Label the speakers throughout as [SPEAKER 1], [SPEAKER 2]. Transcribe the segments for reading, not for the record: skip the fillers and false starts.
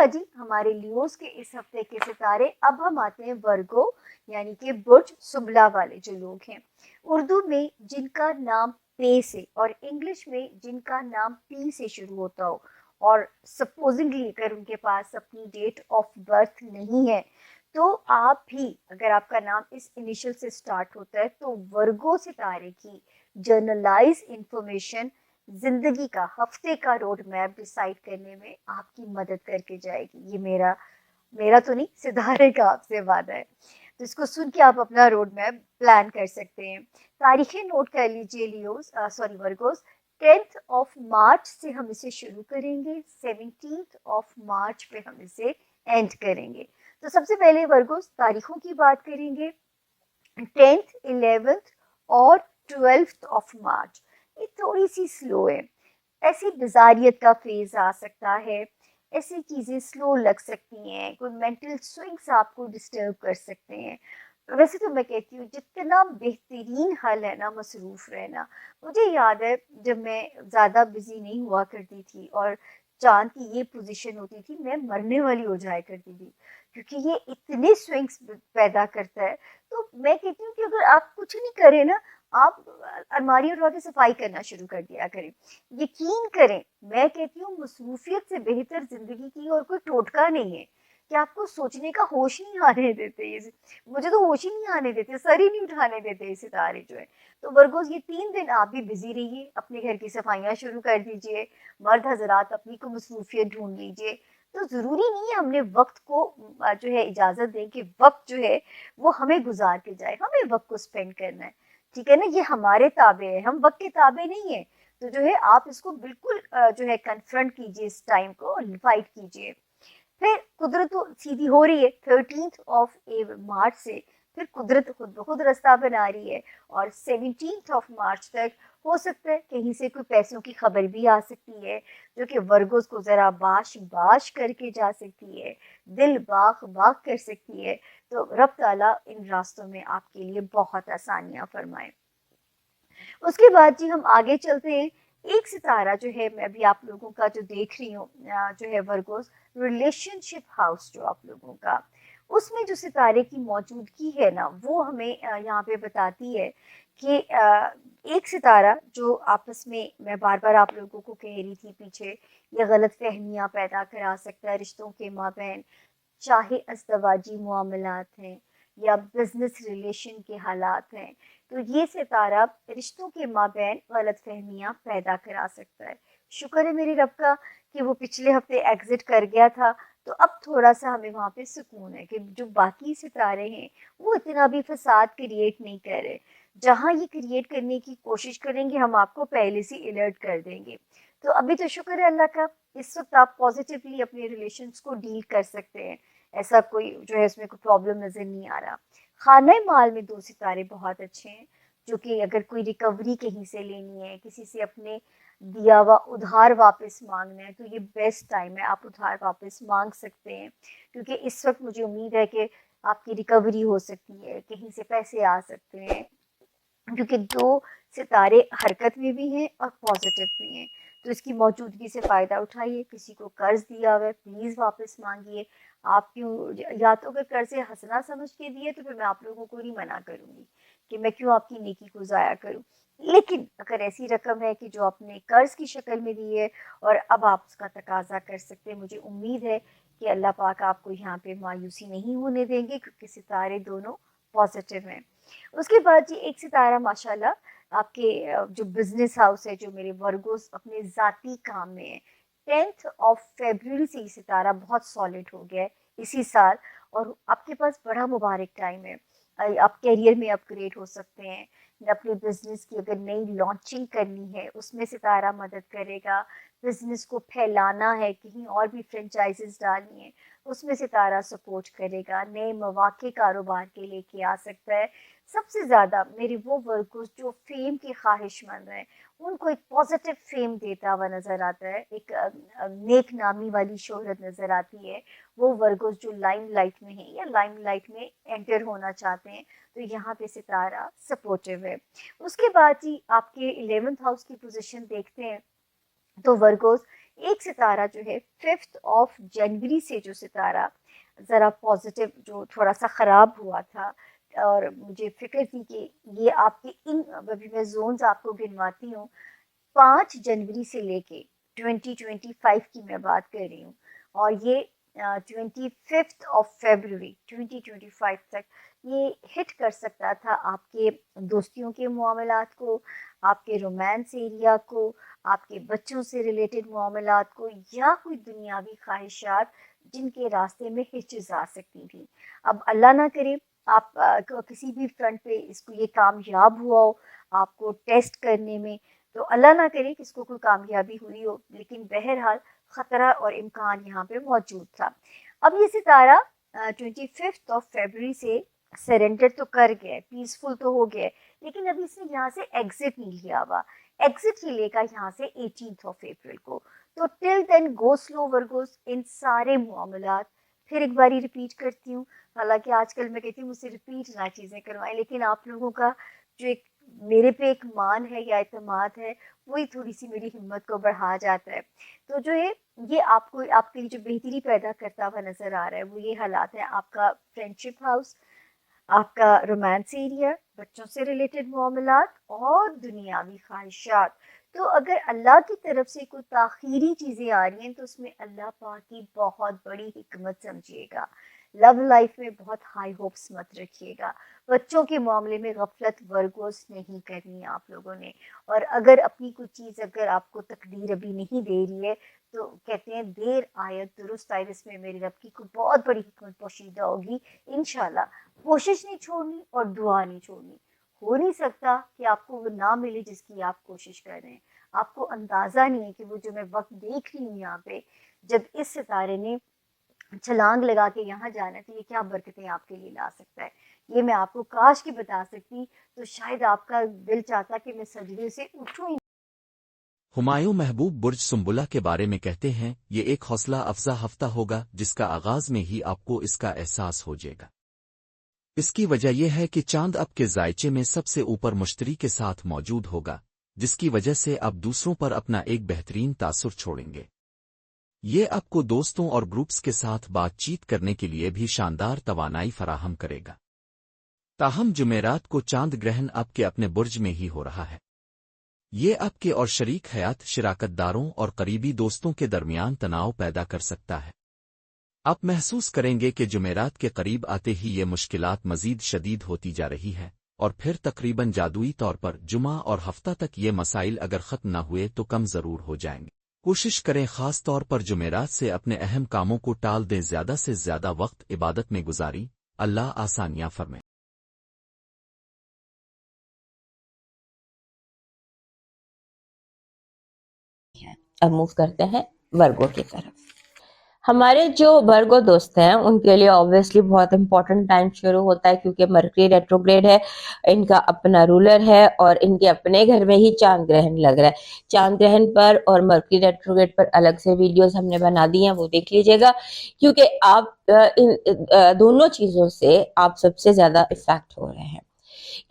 [SPEAKER 1] تھا جی ہمارے لیوز کے اس ہفتے کے ستارے. اب ہم آتے ہیں ورگو یعنی کہ برج سنبلا والے جو لوگ ہیں. اردو میں جن کا نام پے سے اور انگلش میں جن کا نام پی سے شروع ہوتا ہو اور سپوزنگلی اگر ان کے پاس اپنی ڈیٹ آف برتھ نہیں ہے تو آپ بھی اگر آپ کا نام اس انیشل سے سٹارٹ ہوتا ہے تو ورگو ستارے کی جرنلائز انفارمیشن زندگی کا ہفتے کا روڈ میپ ڈیسائیڈ کرنے میں آپ کی مدد کر کے جائے گی. یہ میرا تو نہیں ستارے کا آپ سے وعدہ ہے. تو اس کو سن کے آپ اپنا روڈ میپ پلان کر سکتے ہیں. تاریخیں نوٹ کر لیجئے لیوز ورگوز. 10th آف مارچ سے ہم اسے شروع کریں گے, 17th آف مارچ پہ ہم اسے اینڈ کریں گے. تو سب سے پہلے ورگوز تاریخوں کی بات کریں گے. 10th 11th اور 12th آف مارچ یہ تھوڑی سی سلو ہے. ایسی بزاریت کا فیز آ سکتا ہے, ایسی چیزیں سلو لگ سکتی ہیں, کوئی مینٹل سوئنگس آپ کو ڈسٹرب کر سکتے ہیں. ویسے تو میں کہتی ہوں جتنا بہترین حل ہے نا مصروف رہنا. مجھے یاد ہے جب میں زیادہ بزی نہیں ہوا کرتی تھی اور چاند کی یہ پوزیشن ہوتی تھی میں مرنے والی ہو جایا کرتی تھی کیونکہ یہ اتنے سوئنگس پیدا کرتا ہے. تو میں کہتی ہوں کہ اگر آپ کچھ نہیں کریں نا, آپ الماری اٹھا کے صفائی کرنا شروع کر دیا کریں. یقین کریں میں کہتی ہوں مصروفیت سے بہتر زندگی کی اور کوئی ٹوٹکا نہیں ہے کہ آپ کو سوچنے کا ہوش نہیں آنے دیتے. مجھے تو ہوش ہی نہیں آنے دیتے, سر ہی نہیں اٹھانے دیتے یہ ستارے جو ہے. تو ورگوز یہ 3 دن آپ بھی بزی رہیے, اپنے گھر کی صفائیاں شروع کر دیجئے. مرد حضرات اپنی کو مصروفیت ڈھونڈ لیجئے. تو ضروری نہیں ہے ہم نے وقت کو جو ہے اجازت دیں کہ وقت جو ہے وہ ہمیں گزار کے جائے, ہمیں وقت کو اسپینڈ کرنا ہے. ٹھیک ہے نا, یہ ہمارے تابع ہے, ہم وقت کے تابع نہیں ہیں. تو جو ہے آپ اس کو بالکل جو ہے کنفرنٹ کیجئے, اس ٹائم کو فائٹ کیجئے. پھر قدرت تو سیدھی ہو رہی ہے 13th آف مارچ سے, پھر قدرت خود بخود رستہ بنا رہی ہے اور 17th آف مارچ تک ہو سکتا ہے کہیں سے کوئی پیسوں کی خبر بھی آ سکتی ہے جو کہ ورگوز کو ذرا باش کر کے جا سکتی ہے, دل باغ کر سکتی ہے. تو رب تعالیٰ ان راستوں میں آپ کے لیے بہت آسانیاں فرمائے. اس کے بعد جی ہم آگے چلتے ہیں. ایک ستارہ جو ہے میں بھی آپ لوگوں کا جو دیکھ رہی ہوں جو ہے ورگوز ریلیشن شپ ہاؤس جو آپ لوگوں کا, اس میں جو ستارے کی موجودگی ہے نا وہ ہمیں یہاں پہ بتاتی ہے کہ ایک ستارہ جو آپس میں بار بار آپ لوگوں کو کہہ رہی تھی پیچھے, یہ غلط فہمیاں پیدا کرا سکتا ہے رشتوں کے مابین, چاہے ازدواجی معاملات ہیں یا بزنس ریلیشن کے حالات ہیں. تو یہ ستارہ رشتوں کے مابین غلط فہمیاں پیدا کرا سکتا ہے. شکر ہے میرے رب کا کہ وہ پچھلے ہفتے ایگزٹ کر گیا تھا, تو اب تھوڑا سا ہمیں وہاں پہ سکون ہے کہ جو باقی ستارے ہیں وہ اتنا بھی فساد کریٹ نہیں کر رہے. جہاں یہ کریٹ کرنے کی کوشش کریں گے ہم آپ کو پہلے سے الرٹ کر دیں گے. تو ابھی تو شکر ہے اللہ کا, اس وقت آپ پازیٹیولی اپنے ریلیشنز کو ڈیل کر سکتے ہیں, ایسا کوئی جو ہے اس میں کوئی پرابلم نظر نہیں آ رہا. خانہ مال میں 2 ستارے بہت اچھے ہیں, جو کہ اگر کوئی ریکوری کہیں سے لینی ہے, کسی سے اپنے دیا ہوا ادھار واپس مانگنا ہے, تو یہ بیسٹ ٹائم ہے, آپ ادھار واپس مانگ سکتے ہیں. کیونکہ اس وقت مجھے امید ہے کہ آپ کی ریکوری ہو سکتی ہے, کہیں سے پیسے آ سکتے ہیں, کیونکہ 2 ستارے حرکت میں بھی ہیں اور پازیٹیو بھی ہیں. تو اس کی موجودگی سے فائدہ اٹھائیے. کسی کو قرض دیا ہوا ہے پلیز واپس مانگیے. آپ کیوں, یا تو اگر قرض حسنہ سمجھ کے دیے تو پھر میں آپ لوگوں کو نہیں منع کروں گی کہ میں کیوں آپ کی نیکی کو ضائع کروں. لیکن اگر ایسی رقم ہے کہ جو آپ نے قرض کی شکل میں دی ہے اور اب آپ اس کا تقاضا کر سکتے ہیں, مجھے امید ہے کہ اللہ پاک آپ کو یہاں پہ مایوسی نہیں ہونے دیں گے کیونکہ ستارے دونوں پازیٹیو ہیں. اس کے بعد جی ایک ستارہ ماشاءاللہ آپ کے جو بزنس ہاؤس ہے, جو میرے ورگوز اپنے ذاتی کام میں ہے, 10th آف فیبروری سے یہ ستارہ بہت سالڈ ہو گیا ہے اسی سال, اور آپ کے پاس بڑا مبارک ٹائم ہے. آپ کیریئر میں اپ گریڈ ہو سکتے ہیں, اپنے بزنس کی اگر نئی لانچنگ کرنی ہے اس میں ستارہ مدد کرے گا. بزنس کو پھیلانا ہے, کہیں اور بھی فرینچائزز ڈالنی ہے, اس میں ستارہ سپورٹ کرے گا. نئے مواقع کاروبار کے لے کے آ سکتا ہے. سب سے زیادہ میرے وہ ورکرز جو فیم کی خواہش مند ہیں ان کو ایک پازیٹیو فیم دیتا ہوا نظر آتا ہے, ایک نیک نامی والی شہرت نظر آتی ہے. وہ ورکرز جو لائم لائٹ میں ہیں یا لائم لائٹ میں انٹر ہونا چاہتے ہیں, تو یہاں پہ ستارہ سپورٹیو ہے. اس کے بعد ہی آپ کے 11th ہاؤس کی پوزیشن دیکھتے ہیں تو ورگوز ایک ستارہ جو ہے 5 جنوری سے جو ستارہ ذرا پازیٹیو جو تھوڑا سا خراب ہوا تھا، اور مجھے فکر تھی کہ یہ آپ کے ان ابھی میں زونز آپ کو گنواتی ہوں، 5 جنوری سے لے کے 2025 کی میں بات کر رہی ہوں، اور یہ 25 فیبروری 2025 تک یہ ہٹ کر سکتا تھا آپ کے دوستیوں کے معاملات کو، آپ کے رومانس ایریا کو، آپ کے بچوں سے ریلیٹڈ معاملات کو، یا کوئی دنیاوی خواہشات جن کے راستے میں ہچز آ سکتی تھیں۔ اب اللہ نہ کرے آپ کسی بھی فرنٹ پہ اس کو یہ کامیاب ہوا ہو آپ کو ٹیسٹ کرنے میں، تو اللہ نہ کرے کہ اس کو کوئی کامیابی ہوئی ہو، لیکن بہرحال خطرہ اور امکان یہاں پہ موجود تھا۔ اب یہ ستارہ 25 فیبروری سے سرنڈر تو کر گیا، پیسفل تو ہو گیا، لیکن ابھی اس نے یہاں سے ایگزٹ نہیں لیا ہوا، ایگزٹ ہی لے گا یہاں سے 18 کو۔ تو ٹل دین گو سلو ورگوز، ان سارے معاملات پھر ایک باری ریپیٹ کرتی ہوں، حالانکہ آج کل میں کہتی ہوں مجھ سے ریپیٹ نہ چیزیں کروائیں، لیکن آپ لوگوں کا جو ایک میرے پہ ایک مان ہے یا اعتماد ہے، وہی تھوڑی سی میری ہمت کو بڑھا جاتا ہے۔ تو جو ہے یہ آپ کو آپ کے لیے جو بہتری پیدا کرتا ہوا نظر آ رہا ہے وہ یہ حالات ہے، آپ کا فرینڈ شپ ہاؤس، آپ کا رومانس ایریا، بچوں سے ریلیٹڈ معاملات اور دنیاوی خواہشات۔ تو اگر اللہ کی طرف سے کوئی تاخیری چیزیں آ رہی ہیں تو اس میں اللہ پاک کی بہت بڑی حکمت سمجھیے گا۔ لو لائف میں بہت ہائی ہوپس مت رکھیے گا، بچوں کے معاملے میں غفلت ورگوز نہیں کرنی آپ لوگوں نے، اور اگر اپنی کوئی چیز اگر آپ کو تقدیر ابھی نہیں دے رہی ہے تو کہتے ہیں دیر آیت درست آئے، اس میں میرے رب کی کوئی بہت بڑی حکمت پوشیدہ ہوگی انشاءاللہ۔ کوشش نہیں چھوڑنی اور دعا نہیں چھوڑنی، ہو نہیں سکتا کہ آپ کو وہ نہ ملے جس کی آپ کوشش کر رہے ہیں۔ آپ کو اندازہ نہیں ہے کہ وہ جو میں وقت دیکھ رہی ہوں یہاں پہ، جب اس ستارے نے چھلانگ لگا کے یہاں جانا ہے تو یہ کیا برکتیں آپ کے لیے لا سکتا ہے۔ یہ میں آپ کو کاش کی بتا سکتی تو شاید آپ کا دل چاہتا کہ میں سجدے سے اٹھوں ہی۔
[SPEAKER 2] ہمایوں محبوب برج سنبلہ کے بارے میں کہتے ہیں، یہ ایک حوصلہ افزا ہفتہ ہوگا جس کا آغاز میں ہی آپ کو اس کا احساس ہو جائے گا۔ اس کی وجہ یہ ہے کہ چاند آپ کے ذائچے میں سب سے اوپر مشتری کے ساتھ موجود ہوگا، جس کی وجہ سے آپ دوسروں پر اپنا ایک بہترین تاثر چھوڑیں گے۔ یہ آپ کو دوستوں اور گروپس کے ساتھ بات چیت کرنے کے لیے بھی شاندار توانائی فراہم کرے گا۔ تاہم جمعرات کو چاند گرہن آپ کے اپنے برج میں ہی ہو رہا ہے۔ یہ آپ کے اور شریک حیات، شراکت داروں اور قریبی دوستوں کے درمیان تناؤ پیدا کر سکتا ہے۔ آپ محسوس کریں گے کہ جمعرات کے قریب آتے ہی یہ مشکلات مزید شدید ہوتی جا رہی ہے، اور پھر تقریباً جادوئی طور پر جمعہ اور ہفتہ تک یہ مسائل اگر ختم نہ ہوئے تو کم ضرور ہو جائیں گے۔ کوشش کریں خاص طور پر جمعرات سے اپنے اہم کاموں کو ٹال دیں، زیادہ سے زیادہ وقت عبادت میں گزاری، اللہ آسانیاں فرمائے۔
[SPEAKER 3] اب موو کرتے ہیں ورگو کی طرف۔ ہمارے جو ورگو دوست ہیں ان کے لیے obviously بہت امپورٹنٹ ٹائم شروع ہوتا ہے، کیونکہ مرکری ریٹروگریڈ ہے، ان کا اپنا رولر ہے، اور ان کے اپنے گھر میں ہی چاند گرہن لگ رہا ہے۔ چاند گرہن پر اور مرکری ریٹروگریڈ پر الگ سے ویڈیوز ہم نے بنا دی ہیں، وہ دیکھ لیجیے گا، کیونکہ آپ ان دونوں چیزوں سے آپ سب سے زیادہ افیکٹ ہو رہے ہیں۔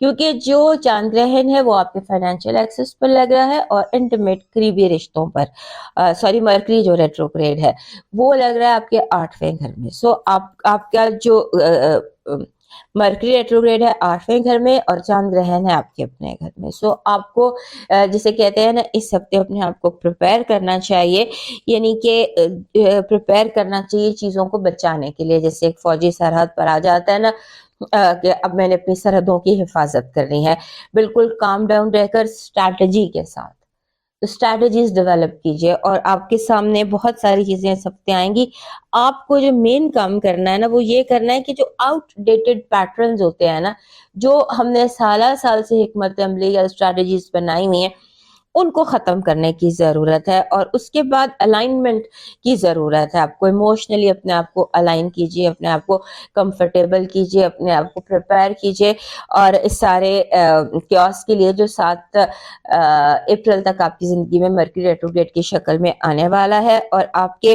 [SPEAKER 3] کیونکہ جو چاند گرہن ہے وہ آپ کے فائنینشیل ایکسس پر لگ رہا ہے، اور انٹیمیٹ قریبی رشتوں پر، مرکری جو ریٹروگریڈ ہے وہ لگ رہا ہے آپ کے 8ویں گھر میں۔ سو آپ کا جو مرکری ریٹروگریڈ ہے 8ویں گھر میں، اور چاند گرہن ہے آپ کے اپنے گھر میں۔ سو آپ کو جسے کہتے ہیں نا، اس ہفتے اپنے آپ کو پریپئر کرنا چاہیے، یعنی کہ پریپئر کرنا چاہیے چیزوں کو بچانے کے لیے، جیسے ایک فوجی سرحد پر آ جاتا ہے نا کہ اب میں نے اپنی سرحدوں کی حفاظت کرنی ہے، بالکل کام ڈاؤن رہ کر اسٹریٹجی کے ساتھ اسٹریٹجیز ڈیولپ کیجیے، اور آپ کے سامنے بہت ساری چیزیں اس ہفتے آئیں گی۔ آپ کو جو مین کام کرنا ہے نا وہ یہ کرنا ہے کہ جو آؤٹ ڈیٹڈ پیٹرنز ہوتے ہیں نا، جو ہم نے سالہ سال سے حکمت عملی یا اسٹریٹجیز بنائی ہوئی ہیں، ان کو ختم کرنے کی ضرورت ہے، اور اس کے بعد الائنمنٹ کی ضرورت ہے۔ آپ کو ایموشنلی اپنے آپ کو الائن کیجیے، اپنے آپ کو کمفرٹیبل کیجیے، اپنے آپ کو پریپئر کیجیے، اور اس سارے کیوس کے لیے جو 7 اپریل تک آپ کی زندگی میں مرکری ریٹروگریڈ کی شکل میں آنے والا ہے، اور آپ کے